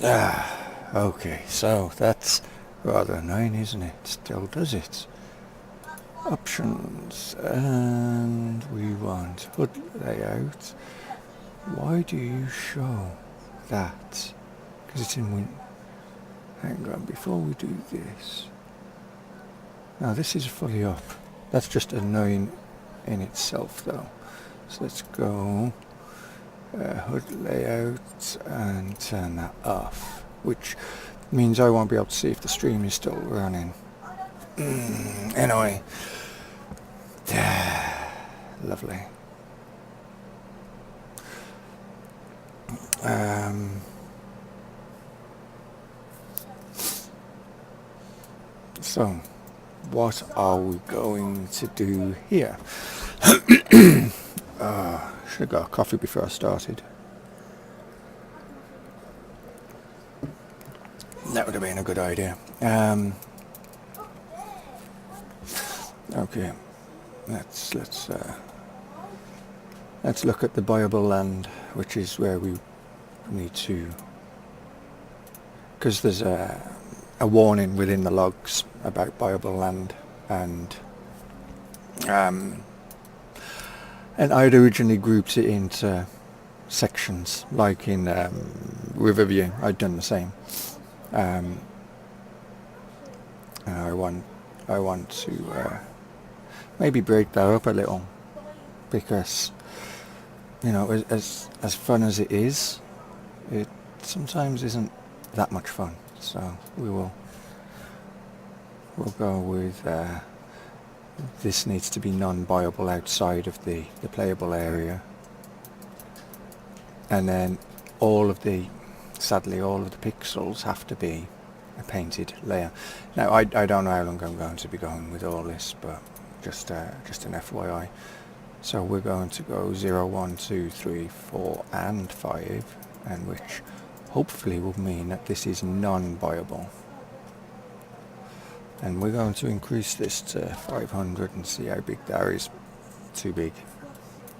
Okay, so that's rather annoying, isn't it? Still does it. Options, and we want HUD layout. Why do you show that? Because it's in Win. Hang on, before we do this. Now this is fully up. That's just annoying in itself though. So let's go HUD layout and turn that off, which means I won't be able to see if the stream is still running. Anyway, lovely. So, what are we going to do here? Should have got a coffee before I started. That would have been a good idea. Okay, let's look at the buyable land, which is where we need to, because there's a warning within the logs about buyable land, and I'd originally grouped it into sections, like in Riverview. I'd done the same. And I want to maybe break that up a little, because you know, as fun as it is, it sometimes isn't that much fun. So we'll go with this needs to be non-buyable outside of the playable area, and then sadly all of the pixels have to be a painted layer. Now I don't know how long I'm going to be going with all this, but just an FYI. So we're going to go 0, 1, 2, 3, 4 and 5, and which hopefully will mean that this is non-buyable. And we're going to increase this to 500 and see how big that is. Too big.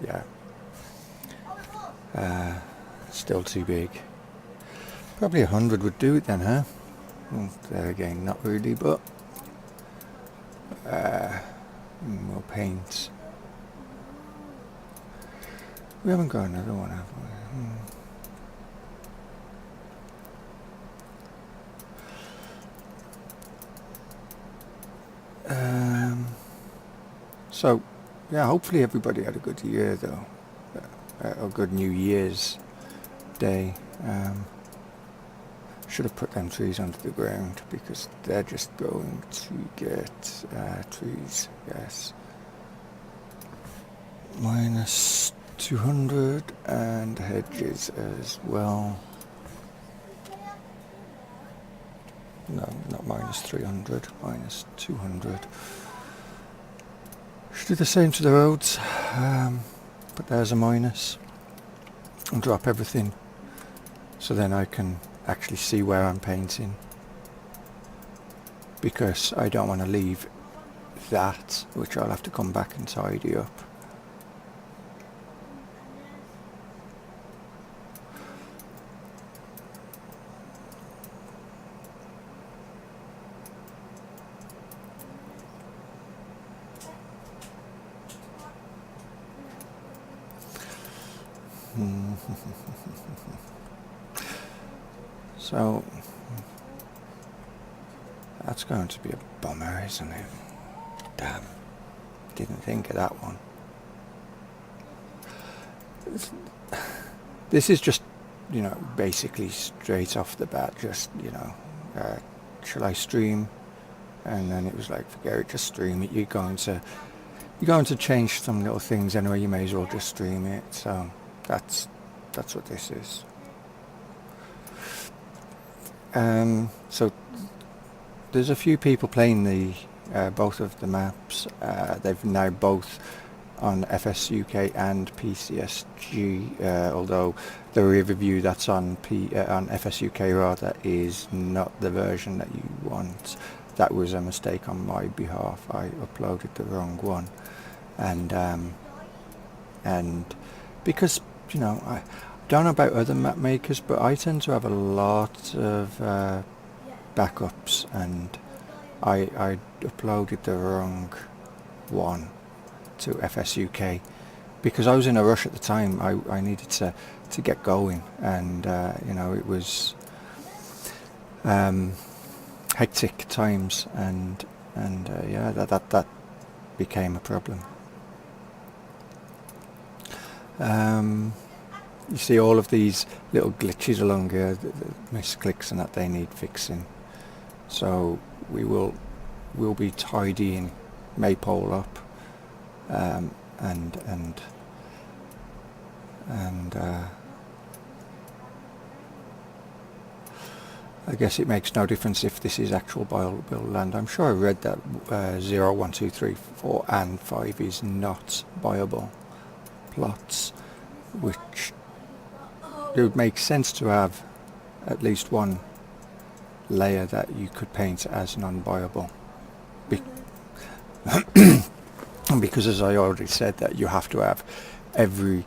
Yeah. Still too big. Probably 100 would do it then, huh? Well, there again, not really, but we'll paint. We haven't got another one, have we? So, yeah, hopefully everybody had a good year, though. A good New Year's Day. Should have put them trees under the ground, because they're just going to get trees, yes. Minus 200 and hedges as well. No, not minus 300, minus 200. Should do the same to the roads, but there's a minus, and drop everything, so then I can actually see where I'm painting, because I don't want to leave that, which I'll have to come back and tidy up. So that's going to be a bummer, isn't it? Damn, didn't think of that one. This is just, you know, basically straight off the bat, just, you know, shall I stream? And then it was like, forget it, just stream it. You're going to change some little things anyway, you may as well just stream it. So that's what this is. So there's a few people playing the both of the maps. They've now both on FS UK and PCSG, although the review that's on FS UK rather is not the version that you want. That was a mistake on my behalf. I uploaded the wrong one, and because, you know, don't know about other map makers, but I tend to have a lot of backups, and I uploaded the wrong one to FS UK because I was in a rush at the time. I needed to get going, and you know, it was hectic times, and yeah, that became a problem. You see all of these little glitches along here, the misclicks and that, they need fixing. So we'll be tidying Maypole up, and I guess it makes no difference if this is actual viable land. I'm sure I read that 0, 1, 2, 3, 4 and 5 is not viable plots, which it would make sense to have at least one layer that you could paint as non-viable. Because as I already said, that you have to have every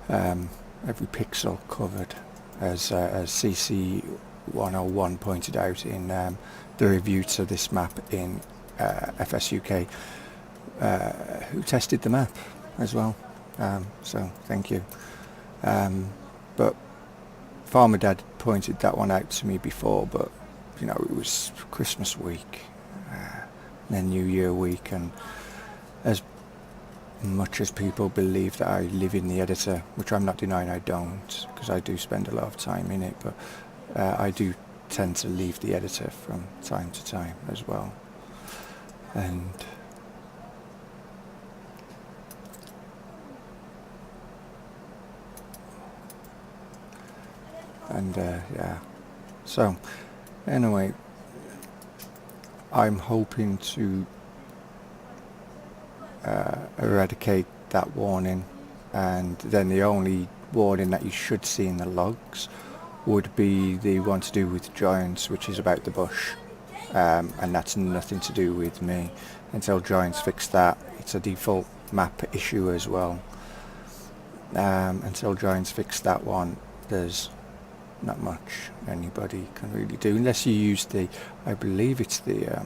pixel covered, as CC 101 pointed out in the review to this map in FS UK, who tested the map as well. So thank you. But Farmer Dad pointed that one out to me before, but you know, it was Christmas week, then New Year week, and as much as people believe that I live in the editor, which I'm not denying I don't, because I do spend a lot of time in it, but I do tend to leave the editor from time to time as well. And yeah, so anyway, I'm hoping to eradicate that warning, and then the only warning that you should see in the logs would be the one to do with giants, which is about the bush, and that's nothing to do with me. Until giants fix that, it's a default map issue as well. Until giants fix that one, there's not much anybody can really do, unless you use I believe it's the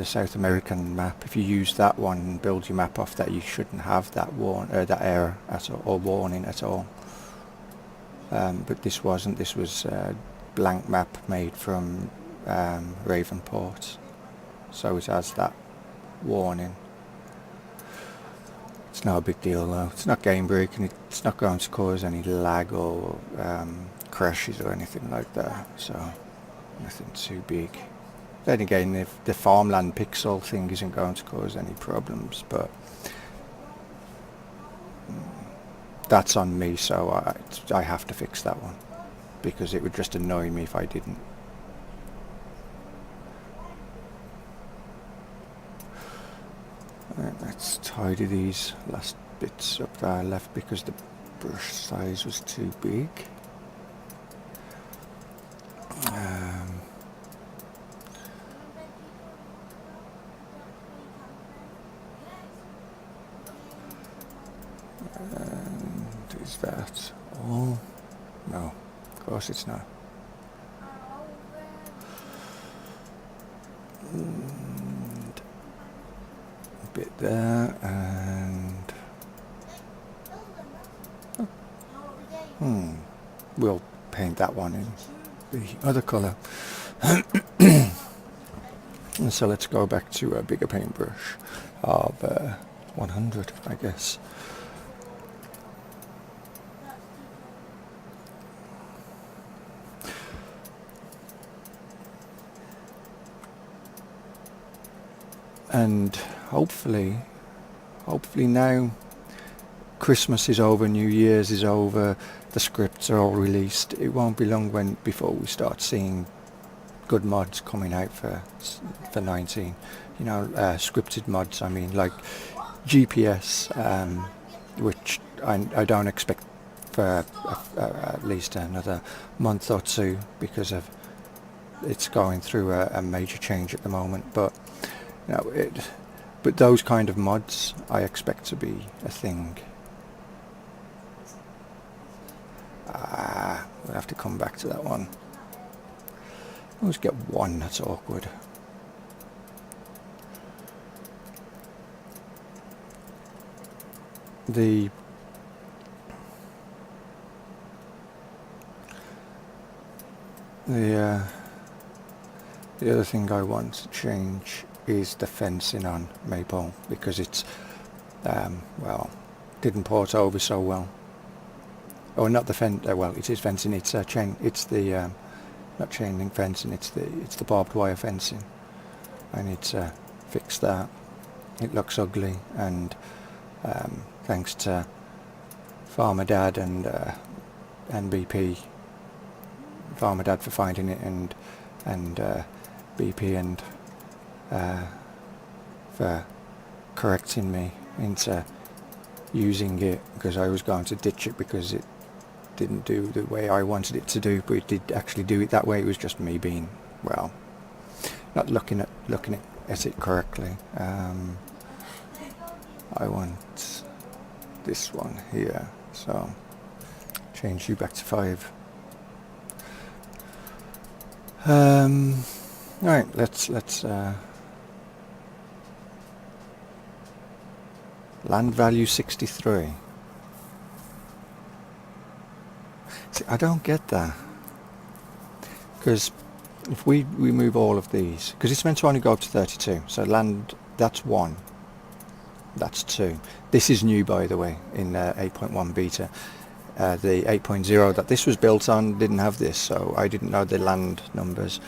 South American map. If you use that one and build your map off that, you shouldn't have that that error at all, or warning at all. But this wasn't. This was a blank map made from Ravenport, so it has that warning. It's not a big deal though. It's not game breaking. It's not going to cause any lag or crashes or anything like that. So nothing too big. Then again, if the farmland pixel thing isn't going to cause any problems, but that's on me, so I have to fix that one, because it would just annoy me if I didn't. Right, let's tidy these last bits up that I left because the brush size was too big. And is that all? No, of course it's not. And a bit there, and we'll paint that one in the other colour. And so let's go back to a bigger paintbrush of 100, I guess. And hopefully now Christmas is over, New Year's is over, the scripts are all released. It won't be long before we start seeing good mods coming out for 19. You know, scripted mods. I mean, like GPS, which I don't expect for at least another month or two, because of it's going through a major change at the moment. But you know, but those kind of mods I expect to be a thing have to come back to that one. Always get one, that's awkward. The other thing I want to change is the fencing on Maypole, because it's well, didn't port over so well. Oh, not the fence. Well, it is fencing. It's chain. It's the not chain link fencing. It's the barbed wire fencing. I need to fix that. It looks ugly, and thanks to Farmer Dad and BP, Farmer Dad for finding it, and BP and for correcting me into using it, because I was going to ditch it because it didn't do the way I wanted it to do, but it did actually do it that way. It was just me being, well, not looking at it correctly. I want this one here, so change you back to 5. Right, let's land value 63. See, I don't get that, because if we remove all of these, because it's meant to only go up to 32, so land, that's 1, that's 2. This is new, by the way, in 8.1 beta. The 8.0 that this was built on didn't have this, so I didn't know the land numbers.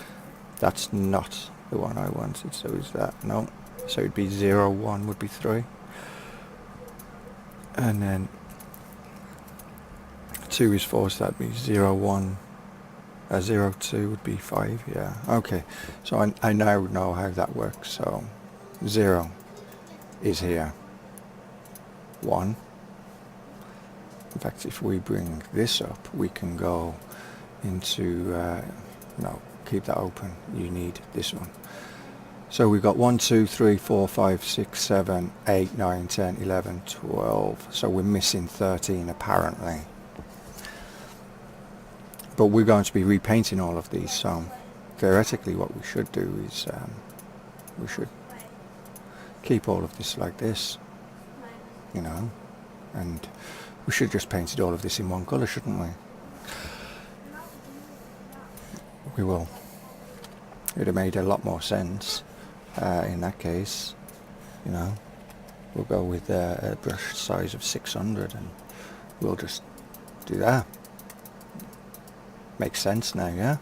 That's not the one I wanted, so is that? No. So it'd be 0, 1 would be 3. And then 2 is 4, so that'd be 0, 1. 0, 2 would be 5, yeah. Okay, so I now know how that works. So 0 is here. 1. In fact, if we bring this up, we can go into, no, keep that open. You need this one. So we've got 1, 2, 3, 4, 5, 6, 7, 8, 9, 10, 11, 12. So we're missing 13 apparently. But we're going to be repainting all of these. So theoretically what we should do is we should keep all of this like this, you know, and we should just painted all of this in one colour, shouldn't we? We will. It would have made a lot more sense in that case, you know. We'll go with a brush size of 600 and we'll just do that. Makes sense now, yeah?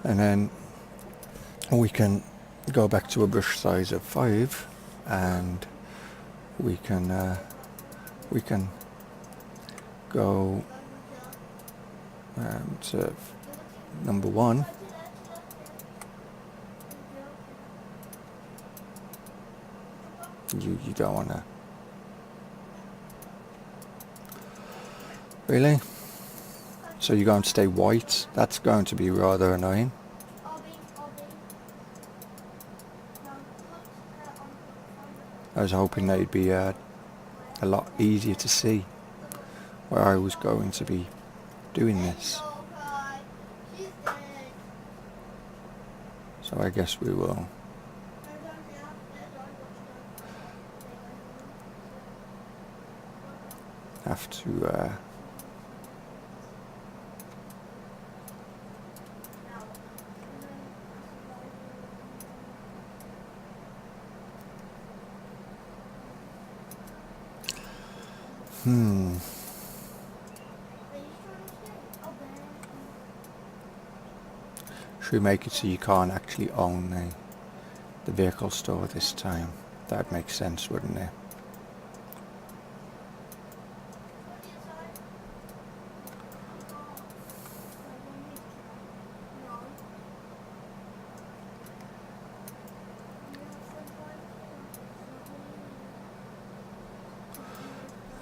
And then we can go back to a brush size of 5 and we can go to number 1. You don't want to really, so you're going to stay white. That's going to be rather annoying. I was hoping that it'd be a lot easier to see where I was going to be doing this. So I guess we will have to should we make it so you can't actually own the vehicle store this time? That'd make sense, wouldn't it?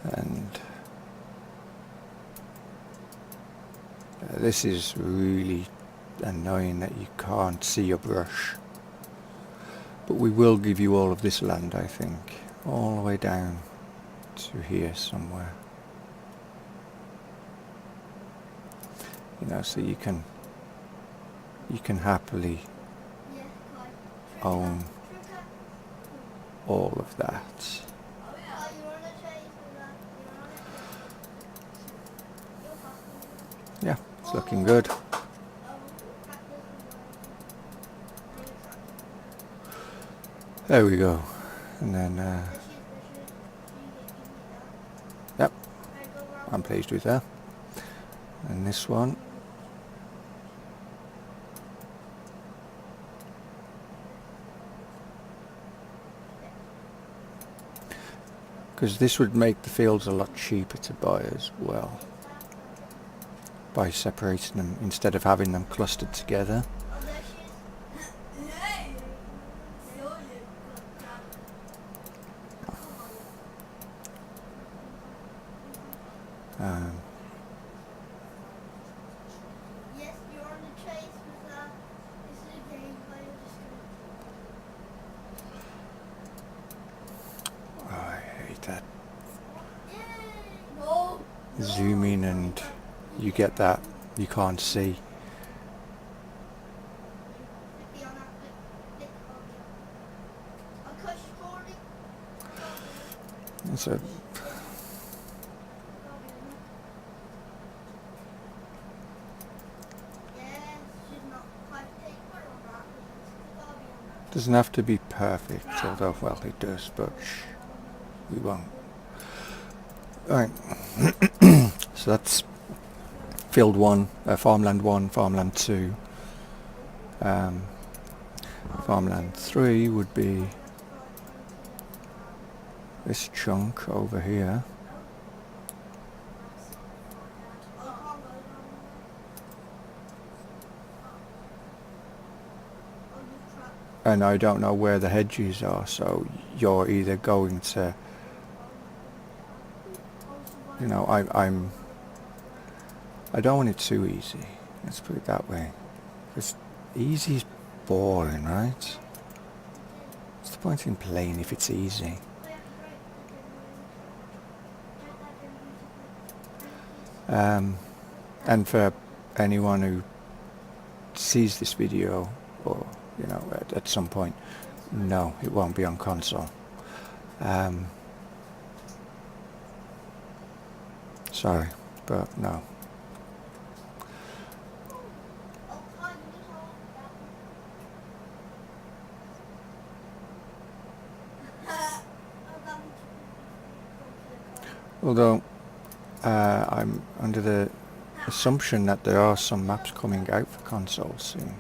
And this is really annoying that you can't see your brush, but we will give you all of this land, I think, all the way down to here somewhere. you know, so you can happily own all of that. Yeah, it's looking good. There we go. And then, yep, I'm pleased with that. And this one, because this would make the fields a lot cheaper to buy as well, by separating them instead of having them clustered together. I hate that. Zoom in and you get that you can't see. So doesn't have to be perfect, although, well, it does, but we won't. Right. So that's field 1, farmland 1, farmland 2. Farmland 3 would be this chunk over here. And I don't know where the hedges are, so you're either going to, you know, I don't want it too easy. Let's put it that way. Because easy is boring, right? What's the point in playing if it's easy? And for anyone who sees this video, or you know, at some point, no, it won't be on console. Sorry, but no. Although I'm under the assumption that there are some maps coming out for console soon.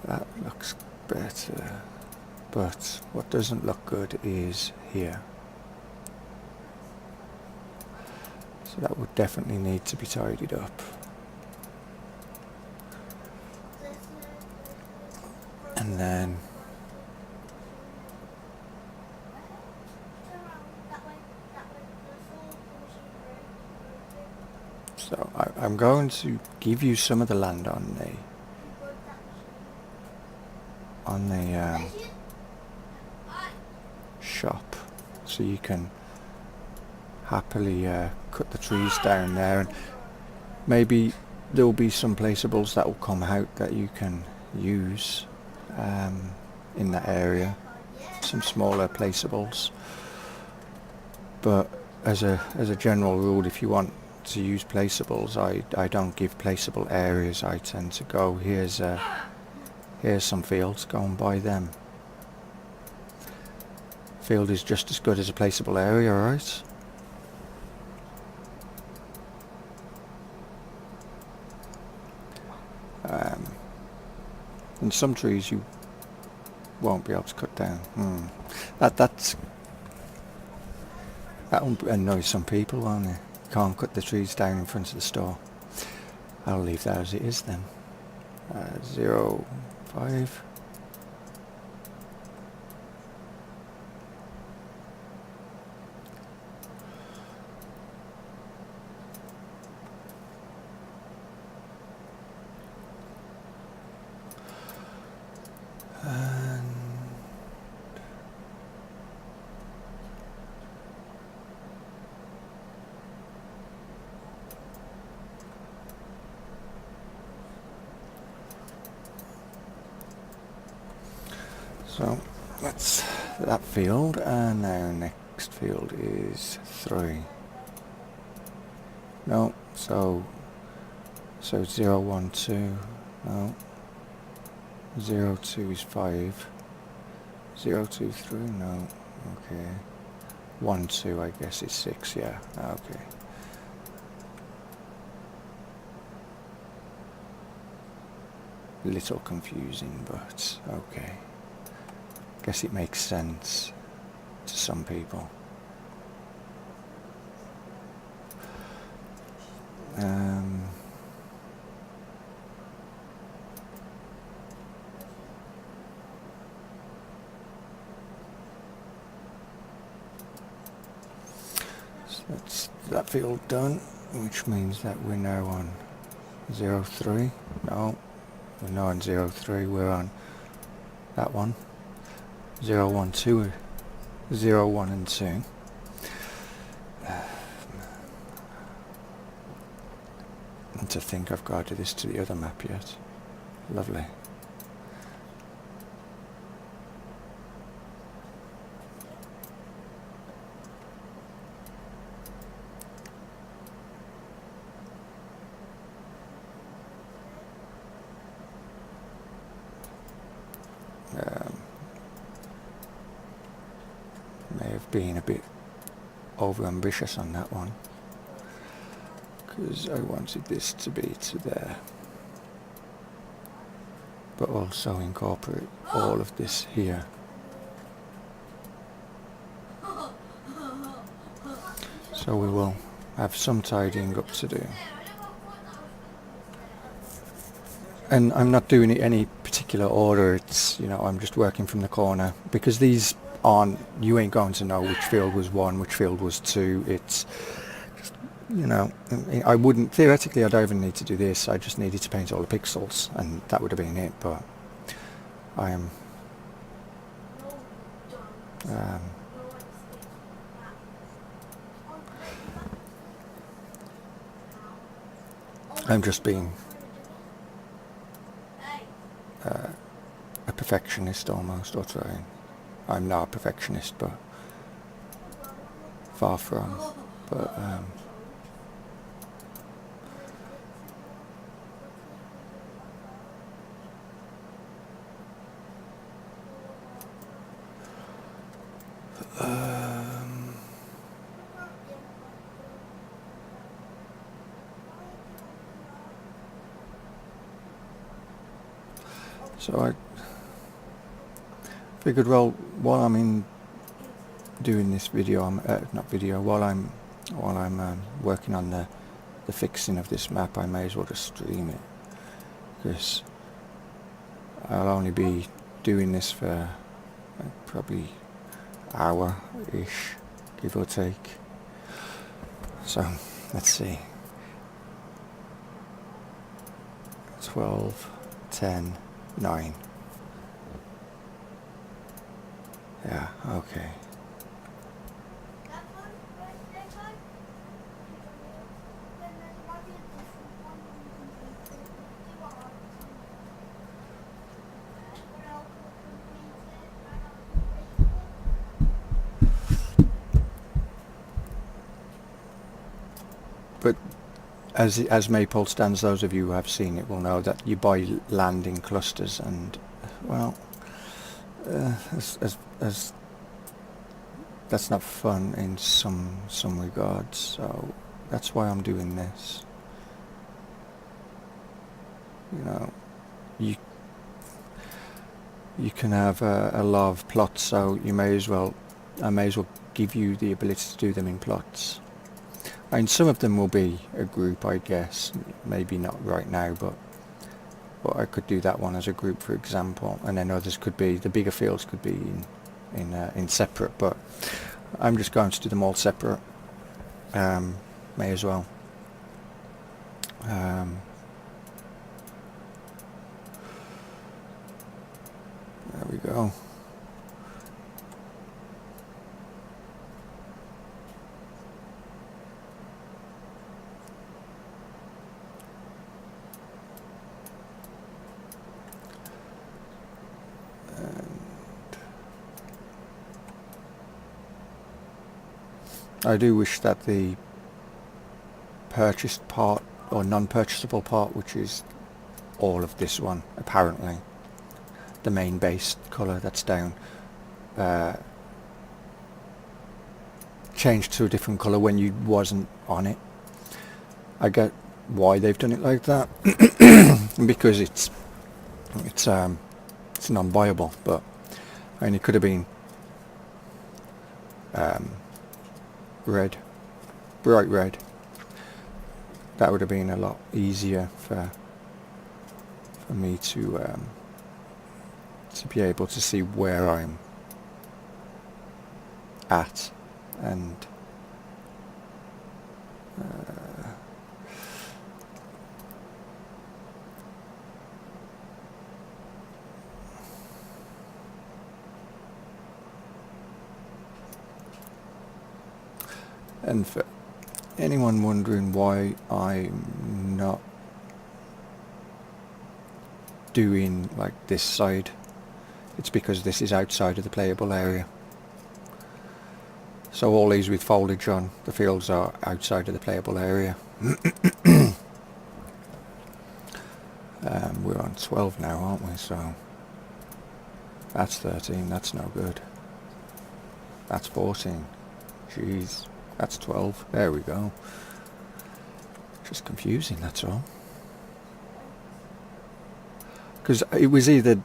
That looks better, but what doesn't look good is here. So that would definitely need to be tidied up. And then so I'm going to give you some of the land on the shop, so you can happily cut the trees down there, and maybe there will be some placeables that will come out that you can use in that area, some smaller placeables. But as a general rule, if you want to use placeables, I don't give placeable areas. I tend to go, here's some fields, go and buy them. Field is just as good as a placeable area, right? And some trees you won't be able to cut down. That will annoy some people, won't it? Can't cut the trees down in front of the store. I'll leave that as it is then. 0.5. So that's that field, and now next field is 3. No, so 0, 1, 2, no. 0, 2 is 5. 0, 2, 3, no. Okay. 1, 2, I guess is 6, yeah. Okay. Little confusing, but okay. Guess it makes sense to some people. So that's that field done, which means that we're now on 0, 3. No, we're not on 0, 3, we're on that one. 0, 1, 2, 0, 1 and 2. And to think I've got to do this to the other map yet. Lovely. May have been a bit over ambitious on that one, because I wanted this to be to there, but also incorporate all of this here. So we will have some tidying up to do. And I'm not doing it any particular order, it's, you know, I'm just working from the corner, because these aren't, you ain't going to know which field was 1, which field was 2, it's just, you know, I wouldn't, theoretically I don't even need to do this, I just needed to paint all the pixels, and that would have been it, but I am, I'm just being a perfectionist almost, or trying. I'm not a perfectionist, but far from. But so I figured, well, while I'm doing this video, while I'm working on the fixing of this map, I may as well just stream it, because I'll only be doing this for probably hour-ish, give or take. So let's see, 12, 10, 9. Yeah, okay. But as Maypole stands, those of you who have seen it will know that you buy land in clusters, and well, as that's not fun in some regards. So that's why I'm doing this. You know, you can have a lot of plots, so I may as well give you the ability to do them in plots. I mean, some of them will be a group, I guess, maybe not right now, but I could do that one as a group, for example, and then others could be, the bigger fields could be in separate, but I'm just going to do them all separate. May as well. There we go. I do wish that the purchased part or non-purchasable part, which is all of this one apparently, the main base colour that's down, changed to a different colour when you wasn't on it. I get why they've done it like that because it's non-viable, but I mean, it could have been red, bright red. That would have been a lot easier for me to be able to see where I'm at, and and for anyone wondering why I'm not doing like this side, it's because this is outside of the playable area. So all these with foliage on, the fields are outside of the playable area. We're on 12 now, aren't we? So that's 13, that's no good. That's 14. Jeez, that's 12. There we go. Just confusing, that's all. Because it was either...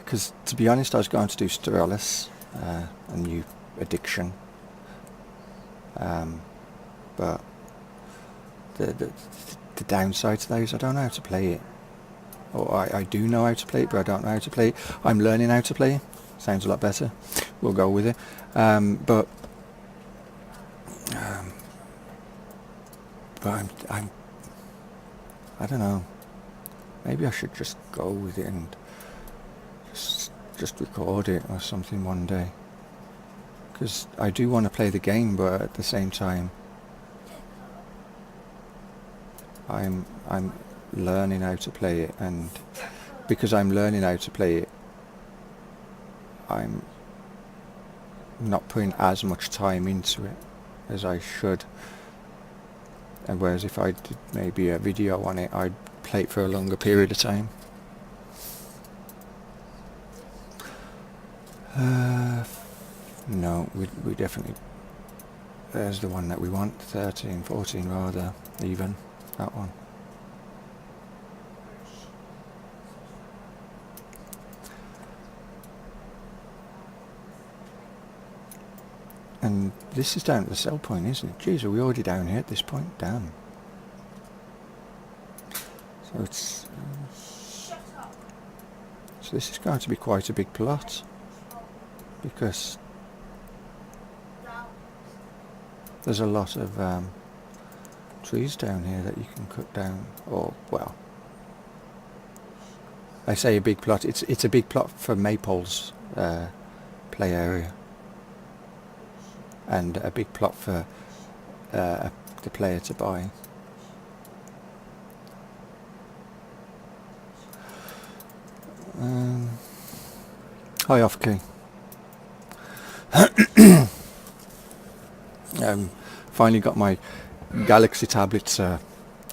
Because to be honest, I was going to do Stellaris, a new addiction. But the downside to those, I don't know how to play it. Or I do know how to play it, but I don't know how to play it. I'm learning how to play it. Sounds a lot better. We'll go with it. But I don't know. Maybe I should just go with it and just record it or something one day. Because I do want to play the game, but at the same time, I'm learning how to play it, and because I'm learning how to play it, I'm not putting as much time into it as I should. And whereas if I did maybe a video on it, I'd play it for a longer period of time. No, we definitely... There's the one that we want, 13, 14 rather, even, that one. And this is down at the sell point, isn't it? Jeez, are we already down here at this point? Damn. So it's... so this is going to be quite a big plot, because there's a lot of trees down here that you can cut down, or, well, I say a big plot, it's a big plot for Maypole's play area, and a big plot for the player to buy. Hi, off key. Finally got my Galaxy tablets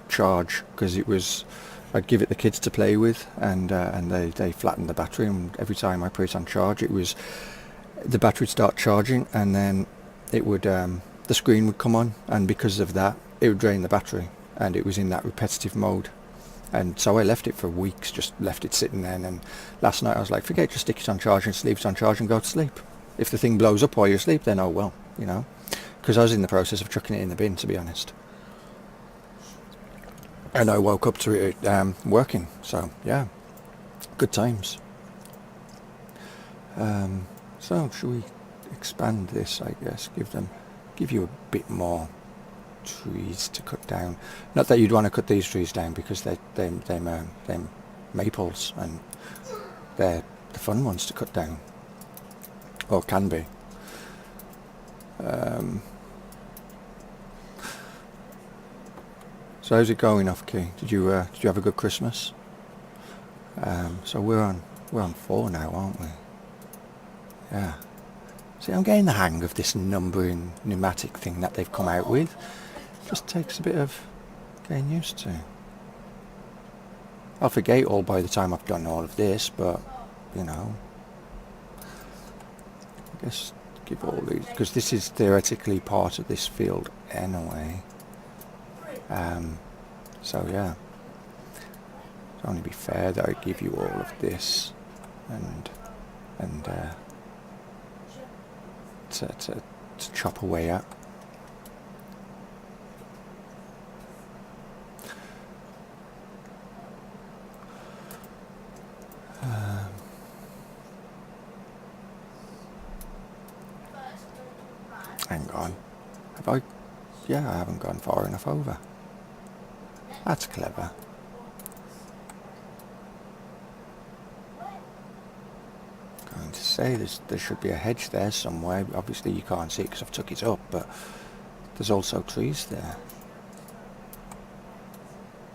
charge, because it was, I'd give it the kids to play with, and they flattened the battery, and every time I put it on charge, it was, the battery would start charging, and then it would the screen would come on, and because of that it would drain the battery, and it was in that repetitive mode. And so I left it for weeks, just left it sitting there, and then last night I was like, forget it, just stick it on charge and leave it on charge and go to sleep. If the thing blows up while you're asleep, then oh well, you know, because I was in the process of chucking it in the bin, to be honest, and I woke up to it working, so yeah, good times. So should we expand this, I guess, give you a bit more trees to cut down. Not that you'd want to cut these trees down, because they're maples, and they're the fun ones to cut down, or can be. So how's it going, off key? Did you have a good Christmas? So we're on 4 now, aren't we? Yeah. See, I'm getting the hang of this numbering pneumatic thing that they've come out with. Just takes a bit of getting used to. I'll forget all by the time I've done all of this, but, you know, I guess give all these, because this is theoretically part of this field anyway. So yeah, it'd only be fair that I give you all of this and to chop away at. Hang on, have I? Yeah, I haven't gone far enough over. That's clever. Going to say there should be a hedge there somewhere. Obviously you can't see it because I've took it up, but there's also trees there.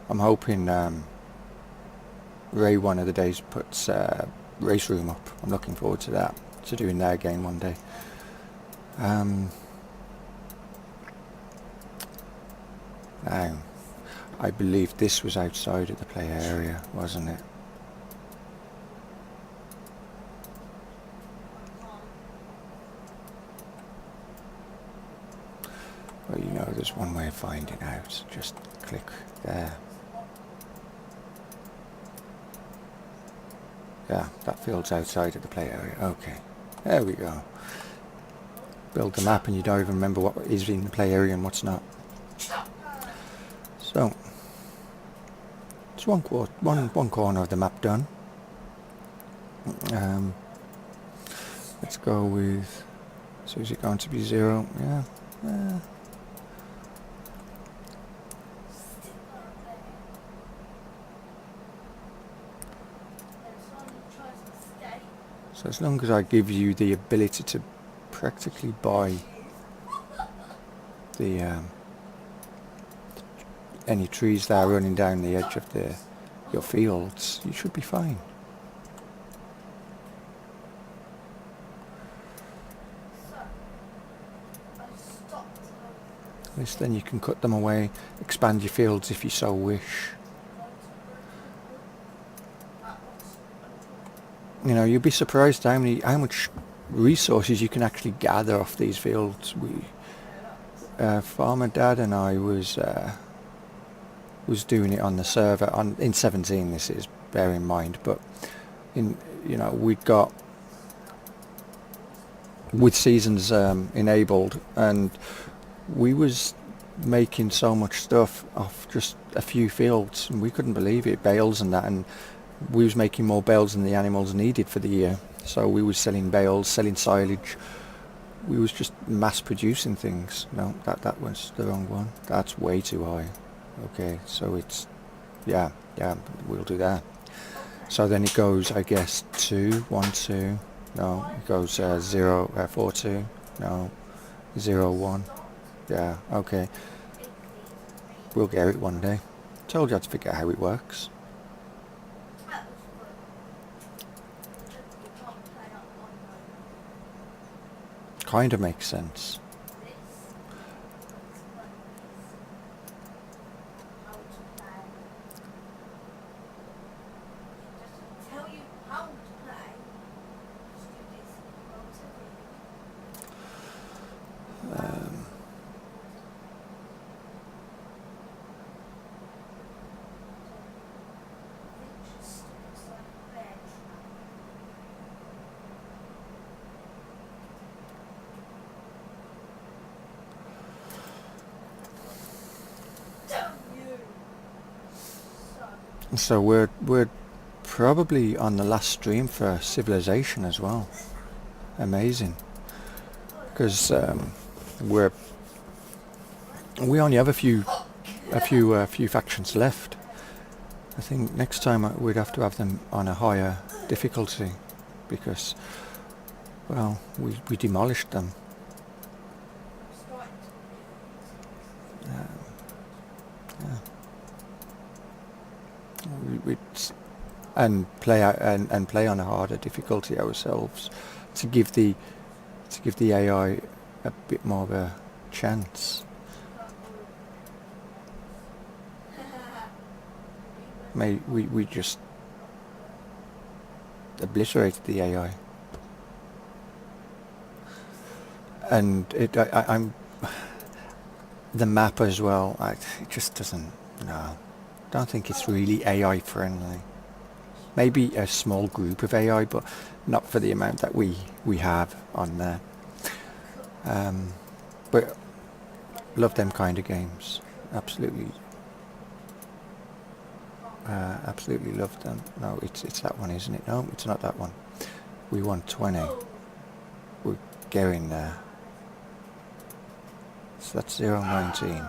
I'm hoping Ray one of the days puts race room up. I'm looking forward to that, to doing that again one day. Now, I believe this was outside of the play area, wasn't it? Well, you know, there's one way of finding out. Just click there. Yeah, that field's outside of the play area. Okay, there we go. Build the map and you don't even remember what is in the play area and what's not. So, it's one corner of the map done. Let's go with, so is it going to be 0? Yeah. So as long as I give you the ability to practically buy the any trees that are running down the edge of your fields, you should be fine. At least then you can cut them away, expand your fields if you so wish. You know, you'll be surprised how much resources you can actually gather off these fields. Farmer Dad and I was doing it on the server in 17. This is, bear in mind, but we'd got with seasons enabled, and we was making so much stuff off just a few fields, and we couldn't believe it, bales and that, and we was making more bales than the animals needed for the year. So we was selling bales, selling silage. We was just mass producing things. No, that was the wrong one. That's way too high. Okay, so it's, yeah, we'll do that. So then it goes, I guess, 2, 1, 2. No, it goes 0, 4, 2. No, 0, 1. Yeah, okay. We'll get it one day. Told you I'd forget how it works. Kind of makes sense. So we're probably on the last stream for Civilization as well. Amazing, because we only have a few factions left. I think next time we'd have to have them on a higher difficulty, because, well, we demolished them. And play on a harder difficulty ourselves to give the to give the AI a bit more of a chance. We just obliterated the AI. And I'm the map as well. It just doesn't. No, don't think it's really AI friendly. Maybe a small group of AI, but not for the amount that we have on there. But love them kind of games. Absolutely. Absolutely love them. No, it's that one, isn't it? No, it's not that one. We want 20. We're going there. So that's 019.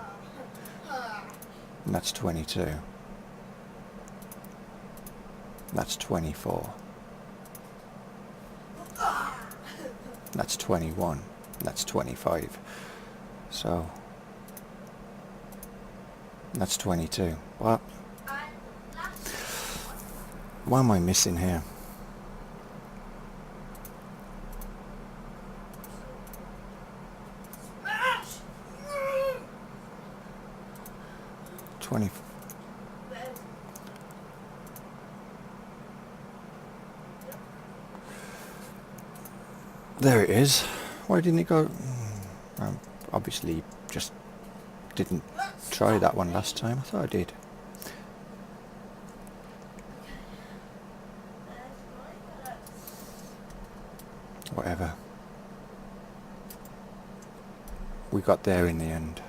And that's 22. That's 24. That's 21. That's 25. So that's 22. What? What am I missing here? There it is. Why didn't it go? Obviously just didn't try that one last time. I thought I did. Whatever. We got there in the end.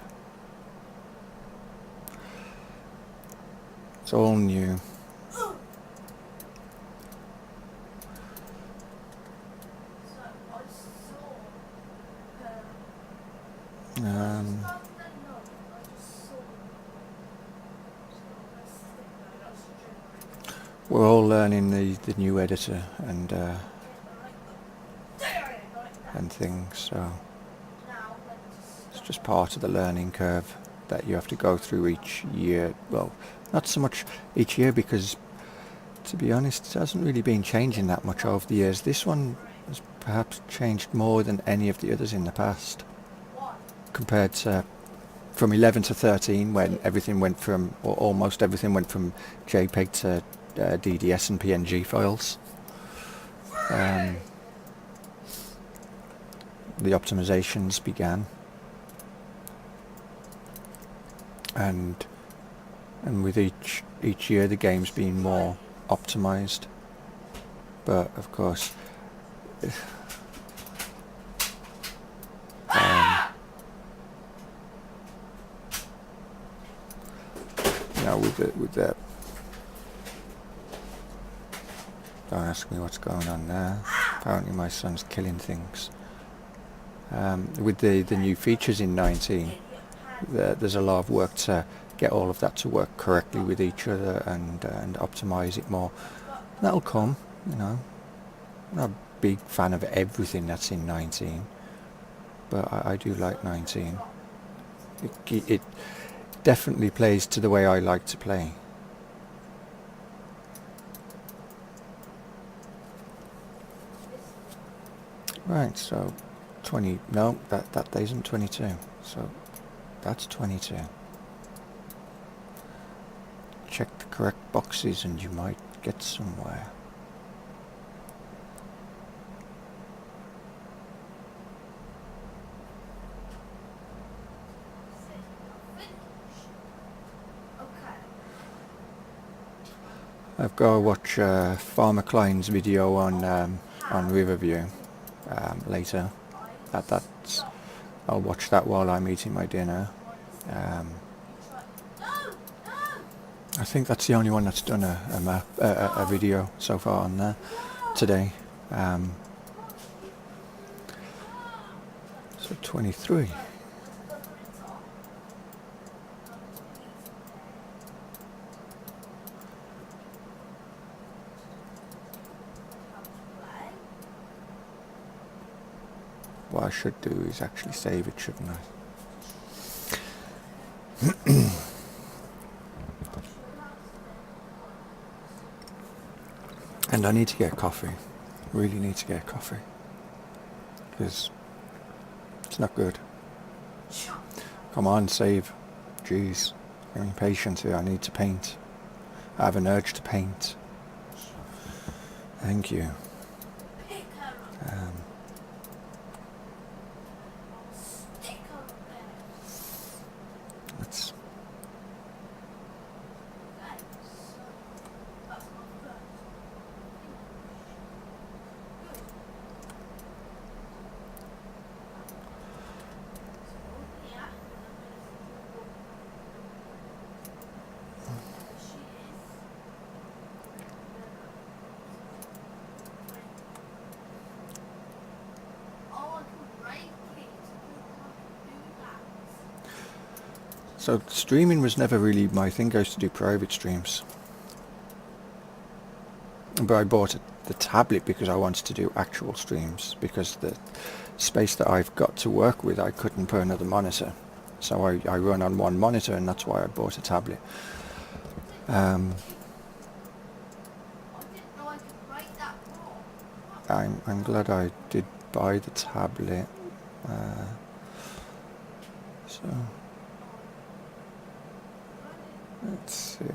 It's all new. We're all learning the new editor and things, so it's just part of the learning curve that you have to go through each year. Well, not so much each year, because to be honest, it hasn't really been changing that much over the years. This one has perhaps changed more than any of the others in the past, compared to from 11 to 13, when everything went from, or almost everything went from JPEG to DDS and PNG files. The optimizations began, and with each year the game's been more optimized. But of course, with the don't ask me what's going on there. Apparently my son's killing things. With the new features in 19, there's a lot of work to get all of that to work correctly with each other and optimize it more. That'll come, you know. I'm not a big fan of everything that's in 19, but I do like 19. It definitely plays to the way I like to play. Right, so 20, no, that isn't 22, so that's 22. Check the correct boxes and you might get somewhere. I've got to watch Farmer Klein's video on Riverview later. That's I'll watch that while I'm eating my dinner. I think that's the only one that's done a video so far on there today. So 23. What I should do is actually save it, shouldn't I? And I need to get coffee. Really need to get coffee. Because It's not good. Come on, save. Jeez. I'm impatient here. I need to paint. I have an urge to paint. Thank you. Let's... So streaming was never really my thing. I used to do private streams. But I bought the tablet because I wanted to do actual streams, because the space that I've got to work with, I couldn't put another monitor. So I run on one monitor, and that's why I bought a tablet. I'm glad I did buy the tablet. So let's see.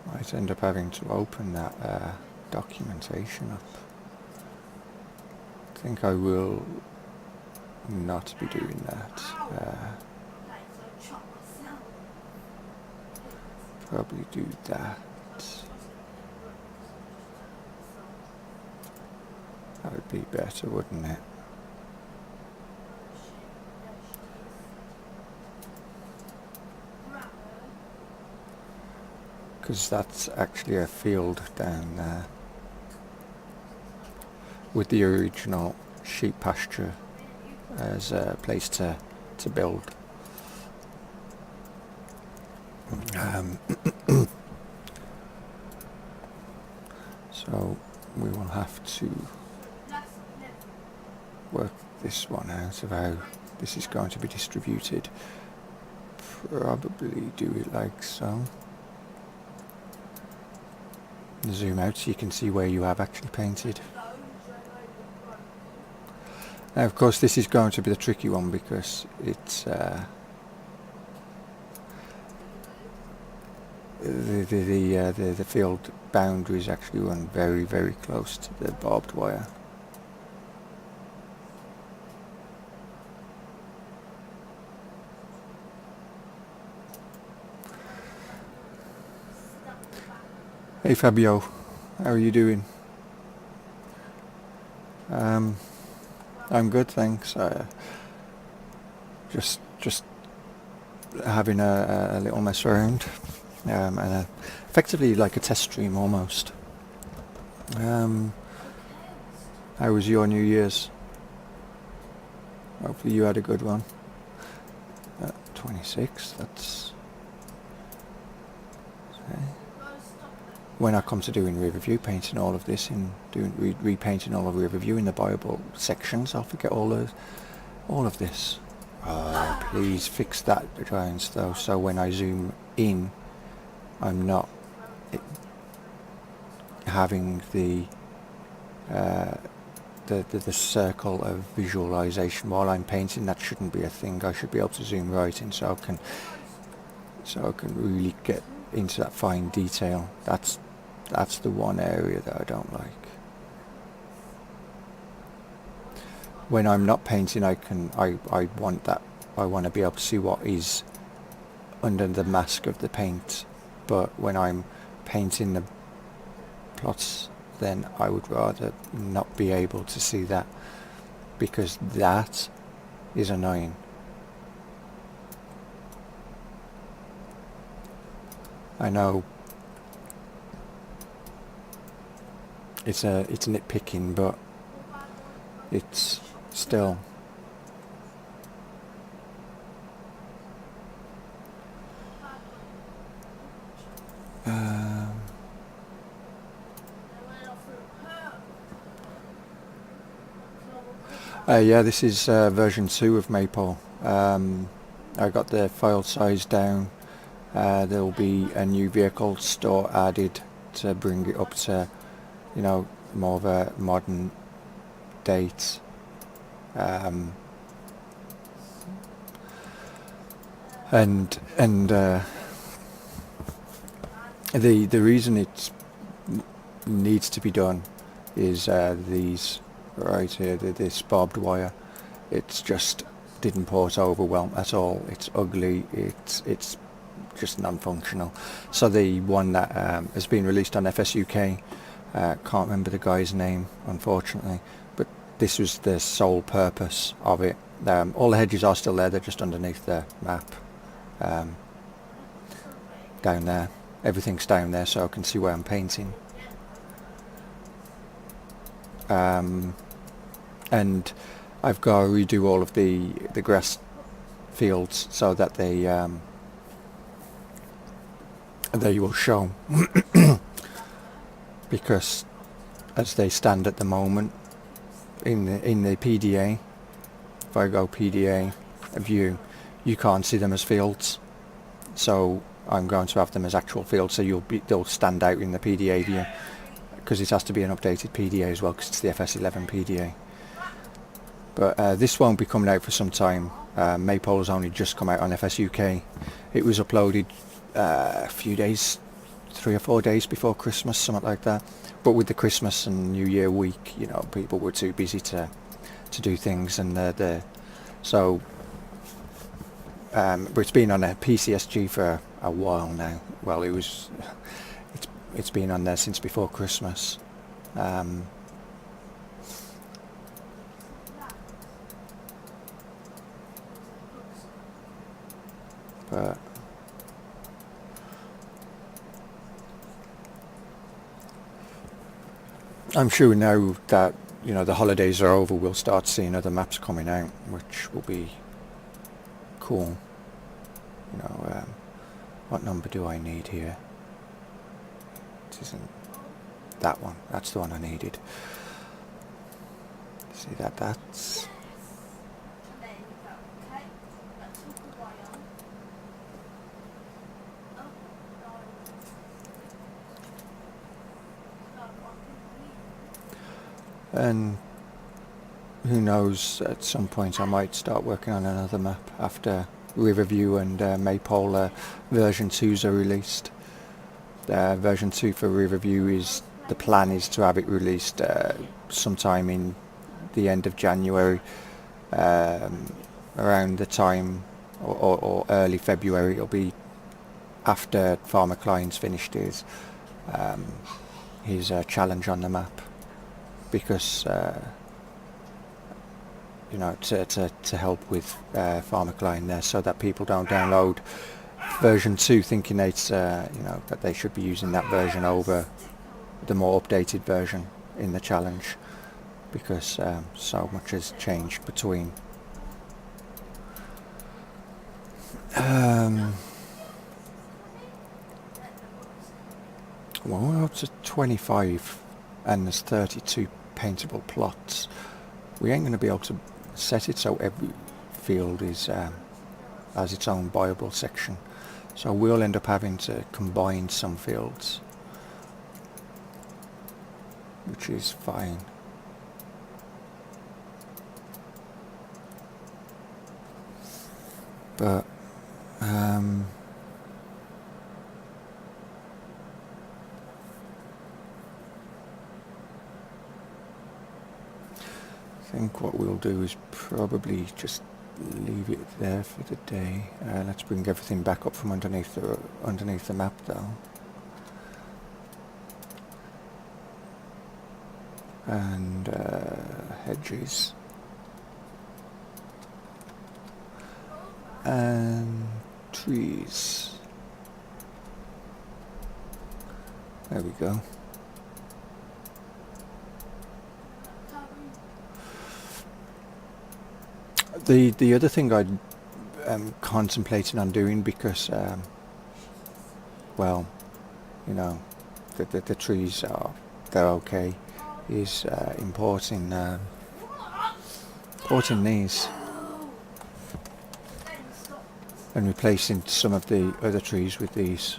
Might end up having to open that documentation up. I think I will not be doing that. Probably do that. That would be better, wouldn't it? Because that's actually a field down there with the original sheep pasture as a place to build. So we will have to work this one out of how this is going to be distributed. Probably do it like so. Zoom out so you can see where you have actually painted. Now of course this is going to be the tricky one, because it's the field boundaries actually run very, very close to the barbed wire. Hey Fabio, how are you doing? I'm good, thanks. Just having a little mess around, and effectively like a test stream almost. How was your New Year's? Hopefully you had a good one. 26, that's... Okay. When I come to doing review, painting all of this and doing repainting all of review in the Bible sections, I'll forget all of this. Please fix that drawings though, so when I zoom in, I'm not having the circle of visualization while I'm painting. That shouldn't be a thing. I should be able to zoom right in, so I can really get into that fine detail. That's the one area that I don't like. When I'm not painting, I want to be able to see what is under the mask of the paint. But when I'm painting the plots, then I would rather not be able to see that, because that is annoying. I know it's nitpicking, but it's still Yeah, this is version 2 of Maypole. I got the file size down. There will be a new vehicle store added to bring it up to, you know, more of a modern date. And the reason it needs to be done is these right here, this barbed wire. It's just didn't port over well at all. It's ugly. It's just non-functional. So the one that has been released on FS UK, can't remember the guy's name unfortunately, but this was the sole purpose of it. All the hedges are still there, they're just underneath the map, down there. Everything's down there so I can see where I'm painting. And I've got to redo all of the grass fields so that they will show because as they stand at the moment in the PDA, if I go PDA view, you can't see them as fields, so I'm going to have them as actual fields, so they'll stand out in the PDA view, because it has to be an updated PDA as well, because it's the FS11 PDA. But this won't be coming out for some time. Maypole has only just come out on FS UK. It was uploaded a few days, 3 or 4 days before Christmas, something like that. But with the Christmas and New Year week, you know, people were too busy to do things, and so. But it's been on a PCSG for a while now. Well, it's been on there since before Christmas. But I'm sure now that, you know, the holidays are over, we'll start seeing other maps coming out, which will be cool. You know, what number do I need here? It isn't that one. That's the one I needed. See that's. And who knows, at some point I might start working on another map after Riverview and Maypole version 2s are released. Version 2 for Riverview is, the plan is to have it released sometime in the end of January, around the time, or early February. It'll be after Farmer Klein's finished his challenge on the map, because you know, to help with Farmer Klein there, so that people don't download version 2 thinking it's you know, that they should be using that version over the more updated version in the challenge, because so much has changed between. Well, we're up to 25 and there's 32 paintable plots. We ain't going to be able to set it so every field is has its own buyable section, so we'll end up having to combine some fields, which is fine. But I think what we'll do is probably just leave it there for the day. Let's bring everything back up from underneath the map though. And hedges. And trees. There we go. The other thing I'm contemplating on doing, because well, you know, the trees they're okay, is importing porting these and replacing some of the other trees with these.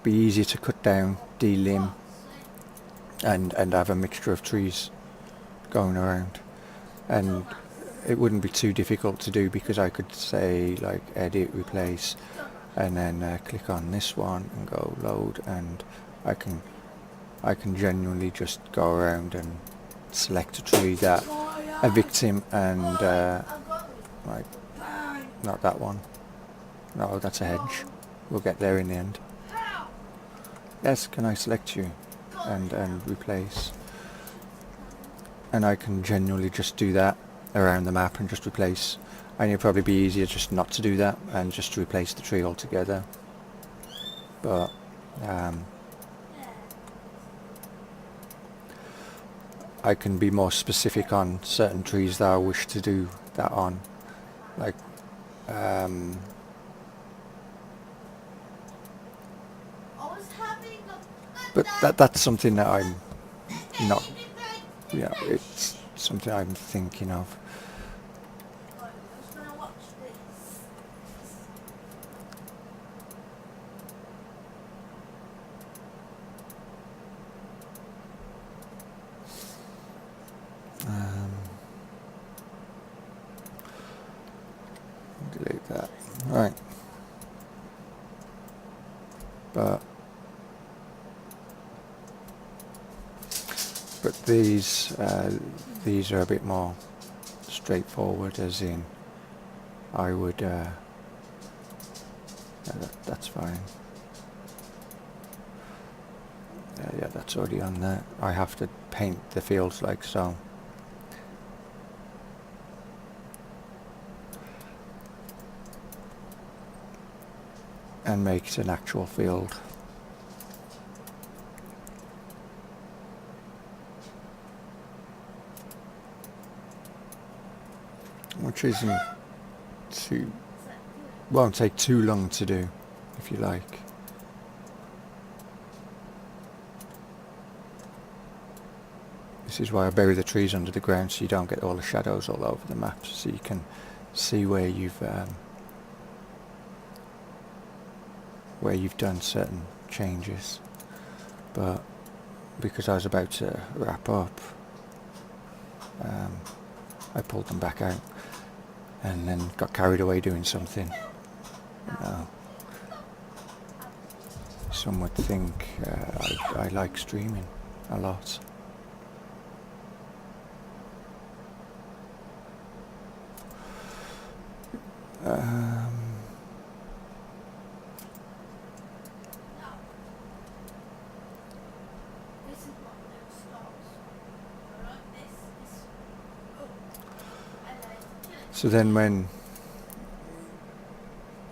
Be easier to cut down, delimb, and have a mixture of trees going around, and it wouldn't be too difficult to do, because I could say like edit, replace, and then click on this one and go load, and I can genuinely just go around and select a tree that a victim, and like, not that one, no, that's a hedge, we'll get there in the end. Yes, can I select you and replace, and I can genuinely just do that around the map and just replace, and it'd probably be easier just not to do that and just to replace the tree altogether, but I can be more specific on certain trees that I wish to do that on, like but that's something that I'm not, it's something I'm thinking of. Delete that. Right. But these are a bit more straightforward, as in I would that's fine. Yeah, that's already on there. I have to paint the fields like so. And make it an actual field. Which isn't too, won't take too long to do, if you like. This is why I bury the trees under the ground, so you don't get all the shadows all over the map, so you can see where you've done certain changes. But because I was about to wrap up, I pulled them back out and then got carried away doing something. Some would think I like streaming a lot. So then when,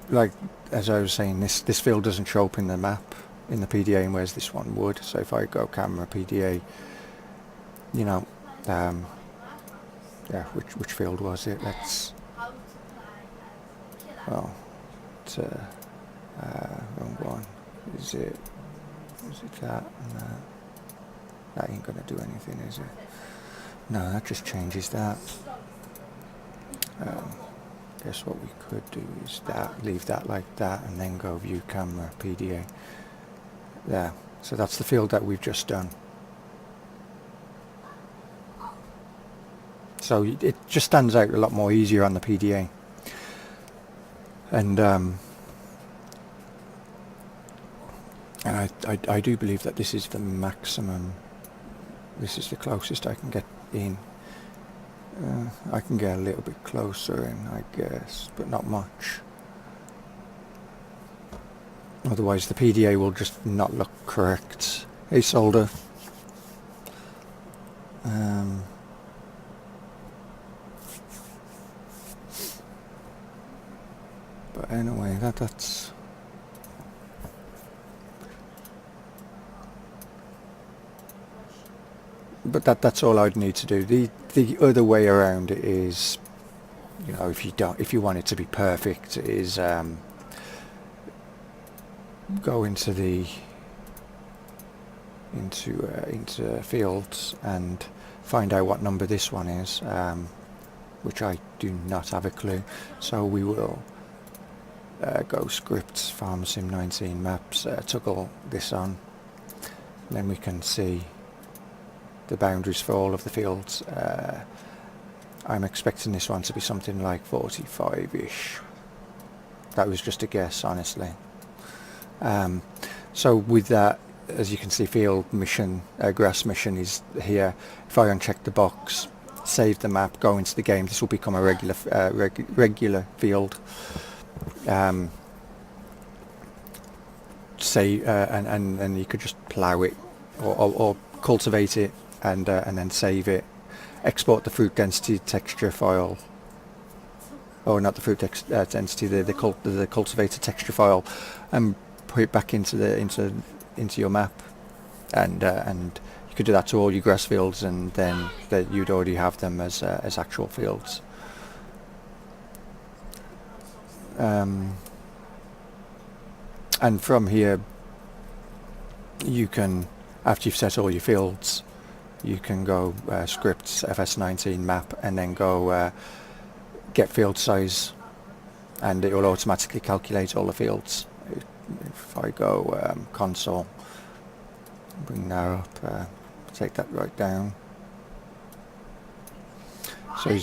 like, as I was saying, this field doesn't show up in the map, in the PDA, and whereas this one would. So if I go camera PDA, you know, yeah, which field was it? Let's, oh, it's wrong one. Is it that? No, that ain't gonna do anything, is it? No, that just changes that. Guess what we could do is that, leave that like that, and then go view camera PDA. There. So that's the field that we've just done. So it just stands out a lot more easier on the PDA. And I do believe that this is the maximum. This is the closest I can get in. I can get a little bit closer in, I guess, but not much. Otherwise the PDA will just not look correct. Hey Solder. But anyway, that's... But that's all I'd need to do. The other way around it is, you know, if you want it to be perfect, is go into fields and find out what number this one is, which I do not have a clue. So we will go scripts, FS19 maps, toggle this on, and then we can see the boundaries for all of the fields. I'm expecting this one to be something like 45-ish. That was just a guess, honestly. So with that, as you can see, field mission, grass mission is here. If I uncheck the box, save the map, go into the game, this will become a regular field. Say and you could just plough it or cultivate it and then save it. Export the fruit density texture file, or not the fruit density, the cultivated texture file, and put it back into your map, and you could do that to all your grass fields, and then you'd already have them as actual fields. And from here, you can, after you've set all your fields, you can go scripts, FS19 map, and then go get field size, and it will automatically calculate all the fields. If I go console, bring that up, take that right down. So,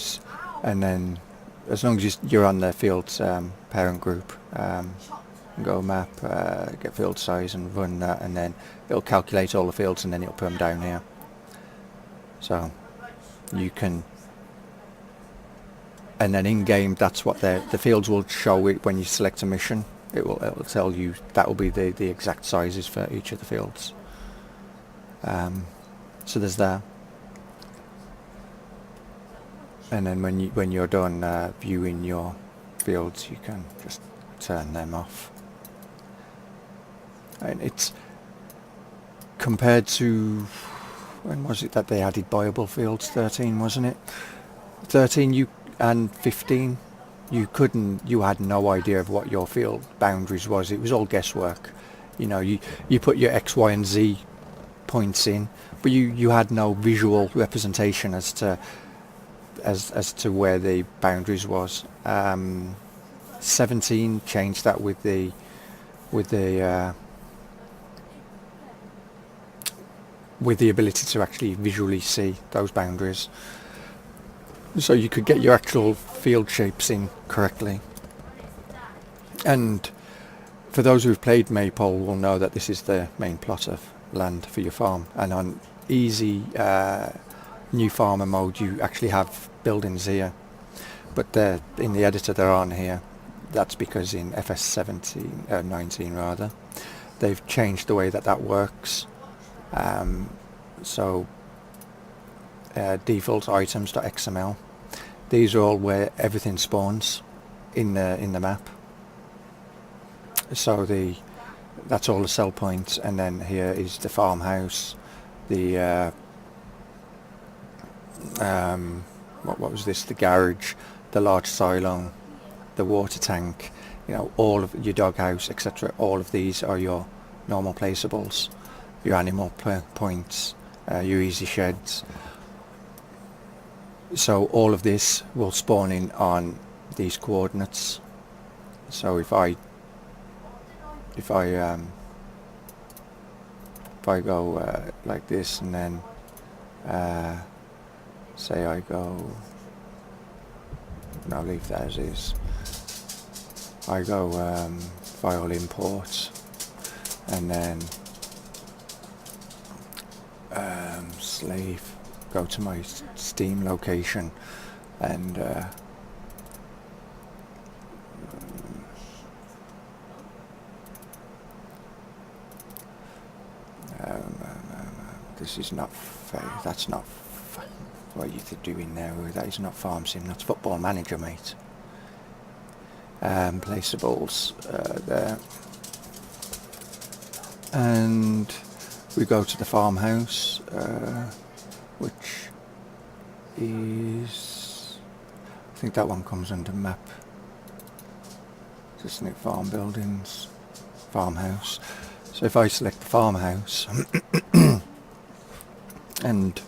and then as long as you're on the fields parent group, go map, get field size, and run that, and then it'll calculate all the fields, and then it'll put them down here. So you can, and then in game, that's what the fields will show it when you select a mission. It'll tell you that will be the exact sizes for each of the fields. So there's that. And then when you're done viewing your fields, you can just turn them off. And it's compared to, when was it that they added viable fields? 13, wasn't it? 13 and 15. You had no idea of what your field boundaries was. It was all guesswork. You know, you put your X, Y, and Z points in, but you had no visual representation as to where the boundaries was. 17 changed that with the ability to actually visually see those boundaries, so you could get your actual field shapes in correctly. And for those who've played Maypole will know that this is the main plot of land for your farm, and on easy new farmer mode you actually have buildings here, but in the editor there aren't here. That's because in FS19 rather, they've changed the way that works. So default items.xml, these are all where everything spawns in the map. So that's all the sell points, and then here is the farmhouse, the what was this? The garage, the large silo, the water tank. You know, all of your doghouse, etc. All of these are your normal placeables, your animal points, your easy sheds. So all of this will spawn in on these coordinates. So if I go like this, and then say I go, no, leave that as is. I go file import, and then slave, go to my Steam location, and this is not fair. That's not what are you doing now? That is not Farm Sim, that's Football Manager, mate. Placeables there, and we go to the farmhouse, which is, I think that one comes under map, just new farm buildings, farmhouse. So if I select the farmhouse and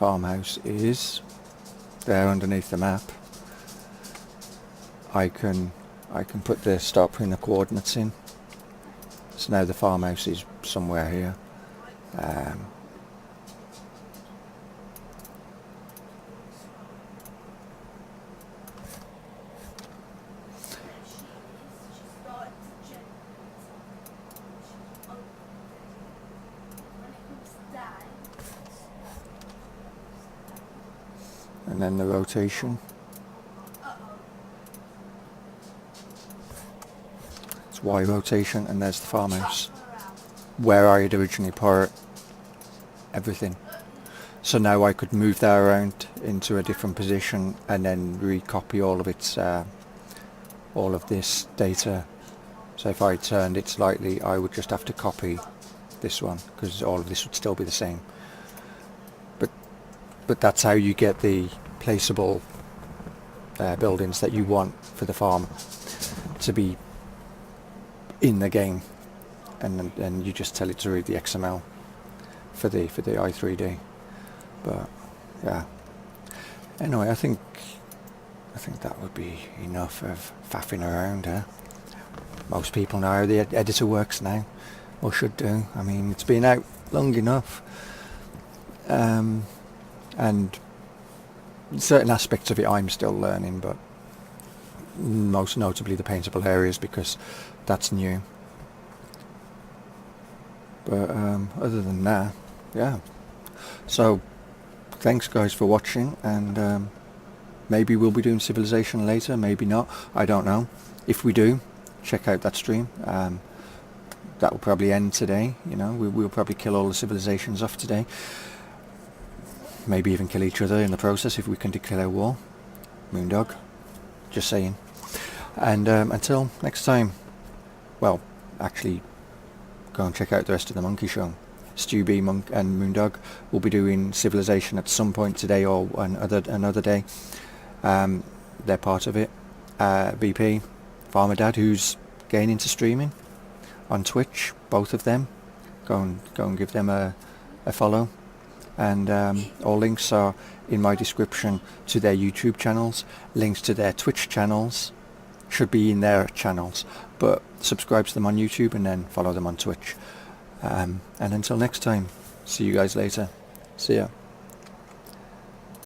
farmhouse is there underneath the map, I can put the start putting the coordinates in. So now the farmhouse is somewhere here. And then the rotation. It's Y rotation, and there's the farmhouse where I had originally put everything. So now I could move that around into a different position and then recopy all of its all of this data. So if I turned it slightly, I would just have to copy this one, because all of this would still be the same. But that's how you get the placeable buildings that you want for the farm to be in the game, and you just tell it to read the XML for the i3D. But yeah, anyway, I think that would be enough of faffing around. Most people know how the editor works now, or should do. I mean, it's been out long enough, and certain aspects of it I'm still learning, but most notably the paintable areas, because that's new. But other than that, yeah. So thanks guys for watching, and maybe we'll be doing Civilization later, maybe not, I don't know. If we do, check out that stream. That will probably end today, you know. We'll probably kill all the civilizations off today. Maybe even kill each other in the process if we can declare war. Moondog. Just saying. And until next time, well, actually, go and check out the rest of the Monkey Show. Stu B, Monk and Moondog will be doing Civilization at some point today or another day. They're part of it. BP, Farmer Dad, who's getting into streaming on Twitch, both of them. Go and give them a follow. And all links are in my description to their YouTube channels. Links to their Twitch channels should be in their channels, but subscribe to them on YouTube and then follow them on Twitch. And until next time, see you guys later. See ya.